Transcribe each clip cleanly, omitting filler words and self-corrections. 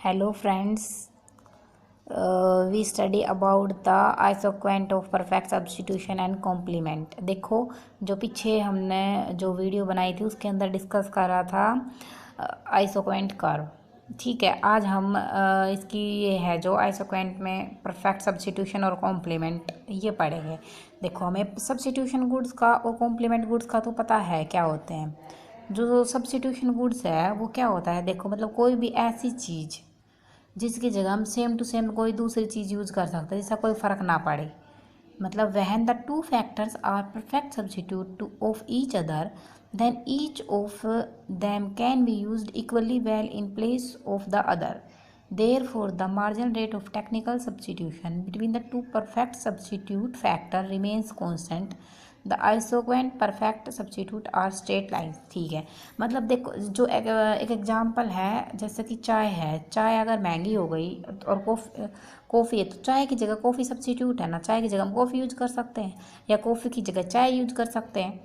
Hello friends, we study about the isoquant of perfect substitution and complement। देखो, जो पीछे हमने जो वीडियो बनाई थी उसके अंदर डिस्कस कर रहा था आइसोक्वेंट कर्व। ठीक है, आज हम इसकी ये है जो आइसोक्वेंट में परफेक्ट सब्स्टिट्यूशन और कॉम्प्लीमेंट ये पढ़ेंगे। देखो, हमें सब्स्टिट्यूशन गुड्स का और कॉम्प्लीमेंट गुड्स का तो पता है क्या होते हैं। जो सब्स्टिट्यूशन गुड्स है वो क्या होता है, देखो मतलब कोई भी ऐसी चीज़ जिसकी जगह हम सेम टू सेम कोई दूसरी चीज़ यूज़ कर सकते हैं जिसका कोई फ़र्क ना पड़े। मतलब when the two factors are perfect substitute to of each other then each of them can be used equally well in place of the other. Therefore, the marginal rate of technical substitution between the two perfect substitute factor remains constant. The isoquant perfect substitute are straight line. ठीक है, मतलब देखो जो एक example है, जैसे कि चाय है। चाय अगर महंगी हो गई और कॉफ़ी है तो चाय की जगह कॉफ़ी सब्स्टिट्यूट है ना, चाय की जगह हम कॉफ़ी यूज कर सकते हैं या कॉफ़ी की जगह चाय यूज कर सकते हैं।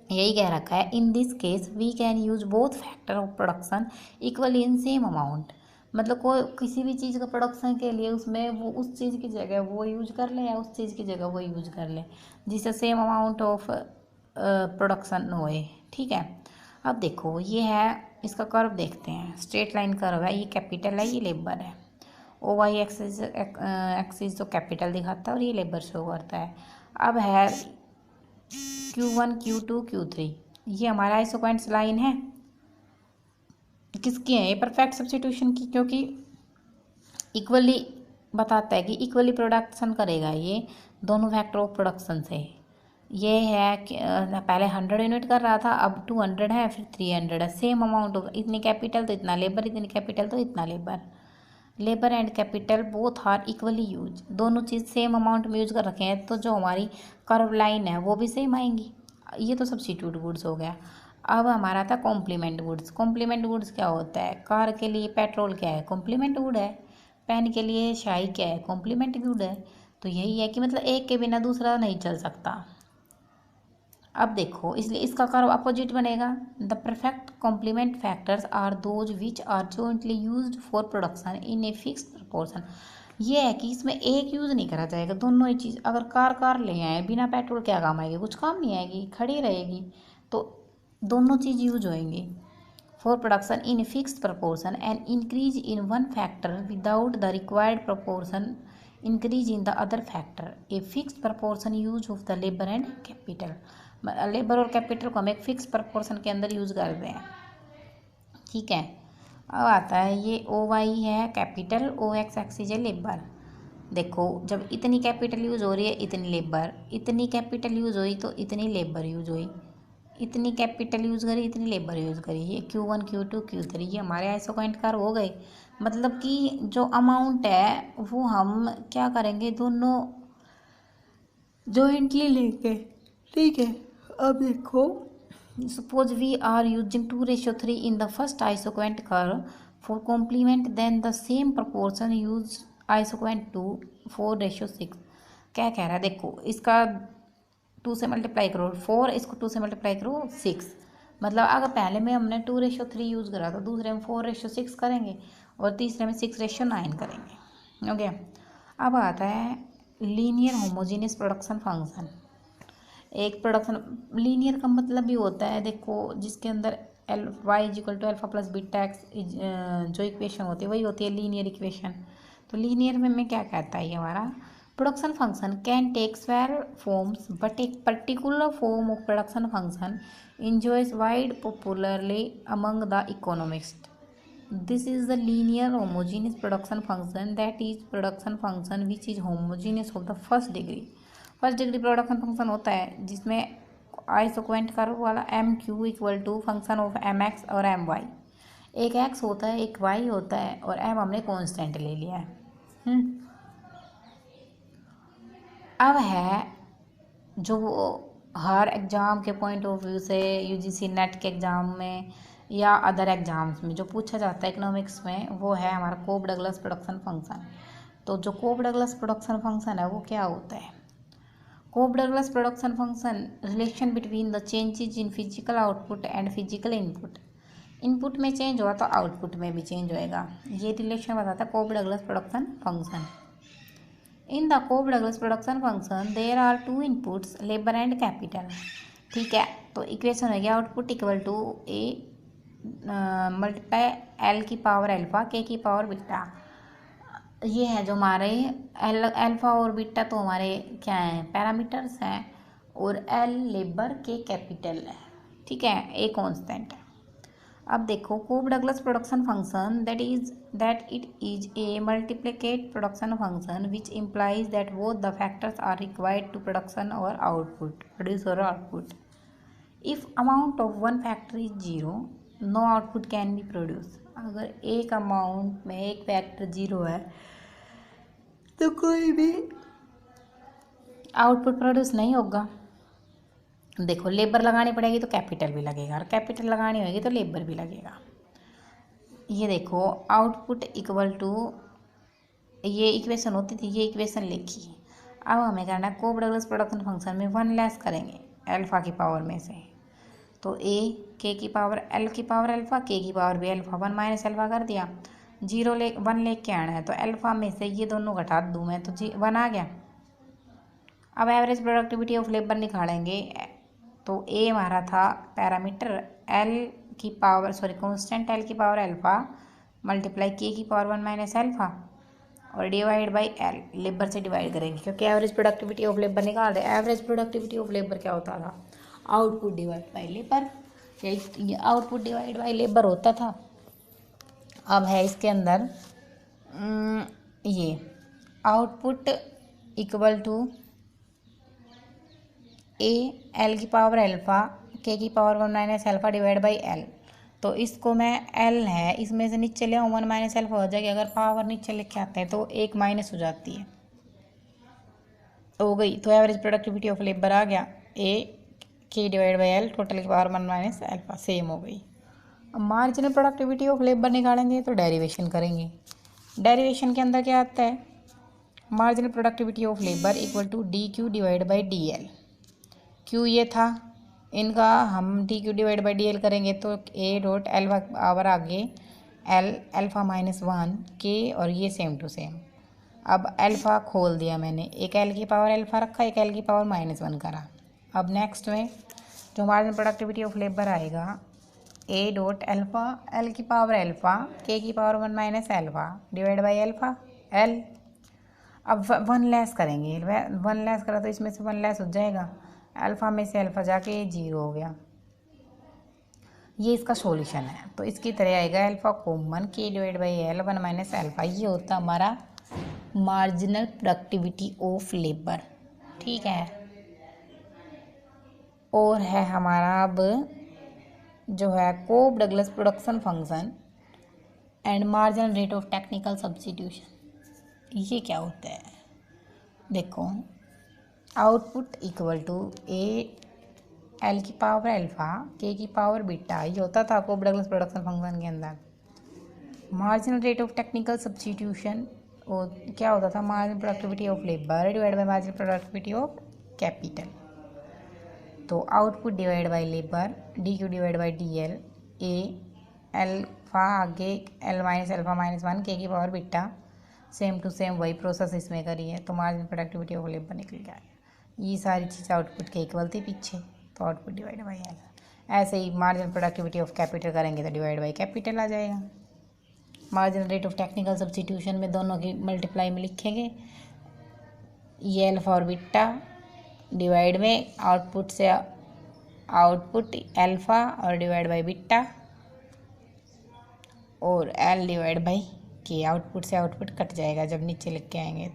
यही कह रखा है, in this case we can use both factor of production equally in same amount. मतलब कोई किसी भी चीज़ का प्रोडक्शन के लिए उसमें वो उस चीज़ की जगह वो यूज कर ले या उस चीज़ की जगह वो यूज कर ले जिससे सेम अमाउंट ऑफ प्रोडक्शन होए। ठीक है, अब देखो ये है, इसका कर्व देखते हैं। स्ट्रेट लाइन कर्व है, ये कैपिटल है, ये लेबर है। ओ वाई एक्सिस जो कैपिटल दिखाता है और ये लेबर शो करता है। अब है Q1 Q2 Q3, ये हमारा आइसोक्वेंट्स लाइन है। किसकी है ये? परफेक्ट सब्स्टिट्यूशन की, क्योंकि इक्वली बताता है कि इक्वली प्रोडक्शन करेगा ये दोनों फैक्टर ऑफ प्रोडक्शन से। ये है कि पहले 100 यूनिट कर रहा था, अब 200 है, फिर 300 है। सेम अमाउंट ऑफ, इतनी कैपिटल तो इतना लेबर, इतनी कैपिटल तो इतना labour. Labour and capital both are equally use, दोनों चीज़ सेम अमाउंट में यूज कर रखे हैं तो जो हमारी कर्व लाइन है वो भी सेम आएंगी। ये तो सब्स्टिट्यूट गुड्स हो गया। अब हमारा था कॉम्प्लीमेंट गुड्स। कॉम्प्लीमेंट गुड्स क्या होता है? कार के लिए पेट्रोल क्या है? कॉम्प्लीमेंट गुड है। पेन के लिए स्याही क्या है? कॉम्प्लीमेंट गुड है। तो यही है कि मतलब एक के बिना दूसरा नहीं चल सकता। अब देखो, इसलिए इसका कर्व अपोजिट बनेगा। The perfect complement factors are those which are jointly used for production in a fix proportion. ये है कि इसमें एक यूज़ नहीं करा जाएगा, दोनों ही चीज़। अगर कार ले आए बिना पेट्रोल क्या काम आएगी? कुछ काम नहीं आएगी, खड़ी रहेगी। तो दोनों चीज़ यूज होएंगी for production in a fix proportion and increase in one factor without the required proportion increase in the other factor. A fix proportion use of the labour and capital. Labour और capital को हम एक fix proportion के अंदर use करते हैं। ठीक है, अब आता है ये ओ वाई है कैपिटल, ओ एक्स एक्सिस है लेबर। देखो, जब इतनी कैपिटल यूज हो रही है इतनी लेबर, इतनी कैपिटल यूज हुई तो इतनी लेबर यूज हुई, इतनी कैपिटल यूज करी इतनी लेबर यूज करी। ये Q1 Q2 Q3 ये हमारे आइसोक्वेंट कर्व हो गए। मतलब कि जो अमाउंट है वो हम क्या करेंगे, दोनों जॉइंटली लेंगे। ठीक है, अब देखो, suppose we are using 2:3 in the first isoquant curve for complement, then the same proportion use isoquant 2 4:6। क्या कह रहा है? देखो, इसका 2 से मल्टीप्लाई करो 4, इसको 2 से मल्टीप्लाई करो 6। मतलब अगर पहले में हमने 2:3 यूज़ करा तो दूसरे में 4:6 करेंगे और तीसरे में 6:9 करेंगे। हो गया। अब आता है लीनियर होमोजीनियस प्रोडक्शन फंक्शन। एक प्रोडक्शन लीनियर का मतलब भी होता है, देखो, जिसके अंदर L Y is equal to alpha plus beta X जो इक्वेशन होती है वही होती है लीनियर इक्वेशन। तो लीनियर में क्या कहता है ये हमारा? Production function can take several forms but एक particular form of production function enjoys wide popularly among the economists. This is the linear homogeneous production function, that is production function which is homogeneous of the first degree। First degree production function होता है जिसमें isoquant curve वाला M Q equal to function of M X और M Y. एक X होता है, एक Y होता है और एम हमने कांस्टेंट ले लिया है। अब है जो हर एग्ज़ाम के पॉइंट ऑफ व्यू से यूजीसी नेट के एग्ज़ाम में या अदर एग्ज़ाम्स में जो पूछा जाता है इकोनॉमिक्स में, वो है हमारा कोप डगलस प्रोडक्शन फंक्शन। तो जो कोप डगलस प्रोडक्शन फंक्शन है वो क्या होता है? Cobb Douglas production function relation between the changes in physical output and physical input. Input में चेंज हुआ तो आउटपुट में भी चेंज होएगा। ये रिलेशन बताता है Cobb Douglas production function. In the Cobb Douglas production function there are two inputs labour and capital. ठीक है, तो इक्वेशन हो गया output equal to A multiply L की पावर अल्फा के की पावर बीटा। ये है जो हमारे अल्फा और बीटा तो हमारे क्या हैं, पैरामीटर्स हैं, और एल लेबर के कैपिटल है। ठीक है, ए कांस्टेंट है। अब देखो Cobb Douglas production function that it is a multiplicate production function which implies that both the factors are required to production और आउटपुट प्रोड्यूस और output. If amount of one factor is zero no output can be produce. अगर एक amount में एक factor zero है तो कोई भी आउटपुट प्रोड्यूस नहीं होगा। देखो लेबर लगानी पड़ेगी तो कैपिटल भी लगेगा, और कैपिटल लगानी होगी तो लेबर भी लगेगा। ये देखो आउटपुट इक्वल टू, ये इक्वेशन होती थी, ये इक्वेशन लिखी। अब हमें करना है कोब डगलस प्रोडक्शन फंक्शन में वन लेस करेंगे अल्फा की पावर में से, तो ए के की पावर एल की पावर अल्फा, के की पावर भी अल्फा, वन माइनस अल्फा कर दिया। जीरो वन लेके आना है तो अल्फा में से ये दोनों घटा दूँ मैं तो वन आ गया। अब एवरेज प्रोडक्टिविटी ऑफ लेबर निकालेंगे, तो ए हमारा था पैरामीटर एल की पावर कांस्टेंट एल की पावर अल्फा मल्टीप्लाई के की पावर वन माइनस अल्फा और डिवाइड बाई एल, लेबर से डिवाइड करेंगे क्योंकि एवरेज प्रोडक्टिविटी ऑफ लेबर निकाल रहे। एवरेज प्रोडक्टिविटी ऑफ लेबर क्या होता था, आउटपुट डिवाइड बाई लेबर, यही आउटपुट डिवाइड बाई लेबर होता था। अब है इसके अंदर ये output equal to A L की पावर अल्फा के की power one minus alpha divide by L. तो इसको मैं एल है इसमें से नीचे ले आऊँ, वन माइनस अल्फा हो जाएगी। अगर पावर नीचे लिख के आते हैं तो एक माइनस हो जाती है, हो गई। तो एवरेज प्रोडक्टिविटी ऑफ लेबर आ गया ए के डिवाइड बाई एल टोटल की power one minus alpha, same हो गई। अब मार्जिनल प्रोडक्टिविटी ऑफ लेबर निकालेंगे तो डेरिवेशन करेंगे। डेरिवेशन के अंदर क्या आता है, marginal productivity of labour equal to D Q divide by D L. Q ये था, इनका हम D Q divide by D L करेंगे तो ए डॉट एल पावर आगे एल अल्फा माइनस वन के, और ये सेम टू सेम। अब अल्फा खोल दिया मैंने, एक एल की पावर अल्फा रखा, एक एल की पावर माइनस वन करा। अब नेक्स्ट में जो मार्जिनल प्रोडक्टिविटी ऑफ लेबर आएगा ए डॉट अल्फा एल की पावर अल्फा के की power one minus alpha divide by alpha L. अब वन लेस करेंगे, वन लेस करा तो इसमें से वन लेस हो जाएगा, अल्फ़ा में से अल्फ़ा जाके ये जीरो हो गया। ये इसका सॉल्यूशन है। तो इसकी तरह आएगा अल्फ़ा कॉमन के divide by L one minus alpha. ये होता हमारा मार्जिनल प्रोडक्टिविटी ऑफ लेबर। ठीक है, और है हमारा अब जो है Cobb Douglas production function and marginal rate of technical substitution. ये क्या होता है, देखो output equal to A L की पावर अल्फा के की पावर बीटा, ये होता था कोब डगलस प्रोडक्शन फंक्शन के अंदर। Marginal rate of technical substitution और क्या होता था, marginal productivity of labour divide by marginal productivity of capital. तो output divide by labour D Q divide by D L, A alpha आगे L minus alpha minus one K की power beta, same to same वही process इसमें करी है। तो marginal productivity of labour निकल गया। ये सारी चीज़ आउटपुट के इक्वल थी पीछे, तो आउटपुट डिवाइड बाई एल। ऐसे ही मार्जिनल प्रोडक्टिविटी ऑफ कैपिटल करेंगे तो डिवाइड बाई कैपिटल आ जाएगा। Marginal rate of technical substitution में दोनों की मल्टीप्लाई में लिखेंगे, ये अल्फा और बीटा डिवाइड में आउटपुट से आउटपुट अल्फा और डिवाइड बाई बीटा और एल डिवाइड बाई के, आउटपुट से आउटपुट कट जाएगा जब नीचे लिख के आएंगे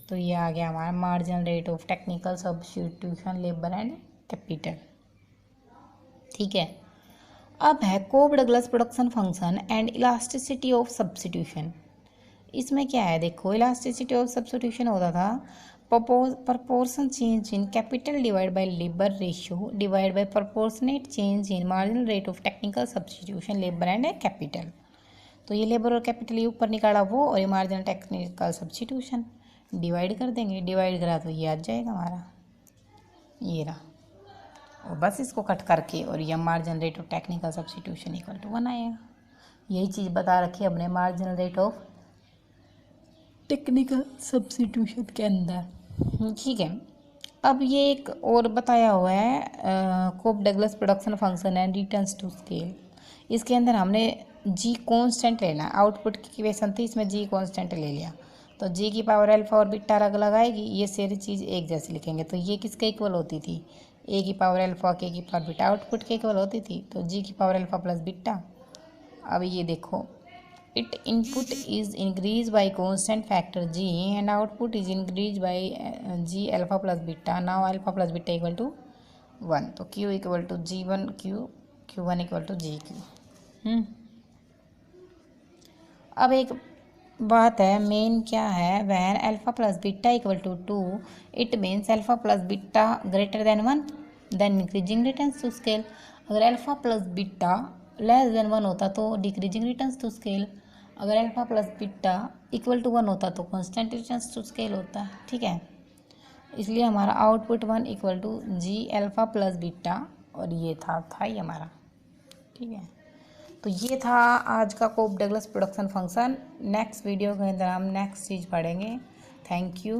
तो ये आ गया हमारा marginal rate of technical substitution labour and capital. ठीक है, अब है Cobb Douglas production function and elasticity of substitution. इसमें क्या है, देखो इलास्टिसिटी ऑफ सब्स्टिट्यूशन होता था proportion change in capital divided by labor ratio divided by proportionate change in marginal rate of technical substitution labor and capital। तो ये labour और capital ये ऊपर निकाला वो, और ये मार्जिनल टेक्निकल सब्स्टिट्यूशन डिवाइड कर देंगे, डिवाइड करा तो ये आ जाएगा हमारा, ये रहा। और बस इसको कट करके और ये marginal rate of technical substitution equal to 1 आएगा। यही चीज़ बता रखी है हमने marginal rate of technical substitution के अंदर। ठीक है, अब ये एक और बताया हुआ है Cobb Douglas production function and returns to scale. इसके अंदर हमने जी कांस्टेंट लेना है, आउटपुट की इक्वेशन थी, इसमें जी कांस्टेंट ले लिया तो जी की पावर अल्फा और बीटा अलग लगाएगी, ये सारी चीज़ एक जैसे लिखेंगे। तो ये किसके इक्वल होती थी, ए की पावर अल्फा के की पावर बीटा, आउटपुट के इक्वल होती थी, तो जी की पावर अल्फा प्लस बीटा। अब ये देखो, it input is increase by constant factor G and output is increase by G alpha plus beta. Now alpha plus beta equal to 1, तो Q equal to G one Q, Q one equal to G Q. अब एक बात है, main क्या है, when alpha plus beta equal to 2 it means alpha plus beta greater than 1 then increasing returns to scale. अगर alpha plus beta less than 1 होता तो decreasing returns to scale, अगर alpha plus beta equal to 1 होता तो constant returns to scale होता। ठीक है, इसलिए हमारा output 1 equal to G alpha plus beta, और ये था ही हमारा। ठीक है, तो ये था आज का Cobb Douglas production function. Next video के अंदर हम नेक्स्ट चीज़ पढ़ेंगे। Thank you.